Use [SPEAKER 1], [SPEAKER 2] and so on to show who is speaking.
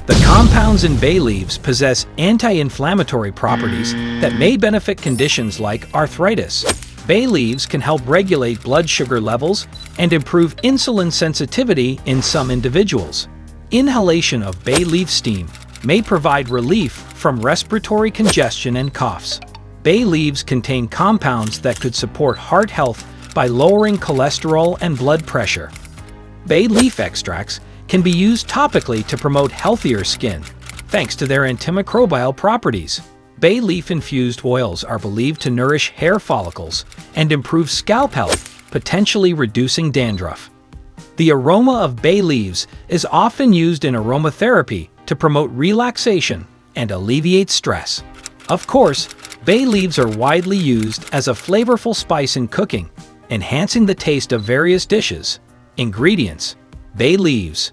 [SPEAKER 1] The compounds in bay leaves possess anti-inflammatory properties that may benefit conditions like arthritis. Bay leaves can help regulate blood sugar levels and improve insulin sensitivity in some individuals. Inhalation of bay leaf steam may provide relief from respiratory congestion and coughs. Bay leaves contain compounds that could support heart health by lowering cholesterol and blood pressure. Bay leaf extracts can be used topically to promote healthier skin, thanks to their antimicrobial properties. Bay leaf infused oils are believed to nourish hair follicles and improve scalp health, potentially reducing dandruff. The aroma of bay leaves is often used in aromatherapy to promote relaxation and alleviate stress. Of course, bay leaves are widely used as a flavorful spice in cooking, enhancing the taste of various dishes. Ingredients: bay leaves,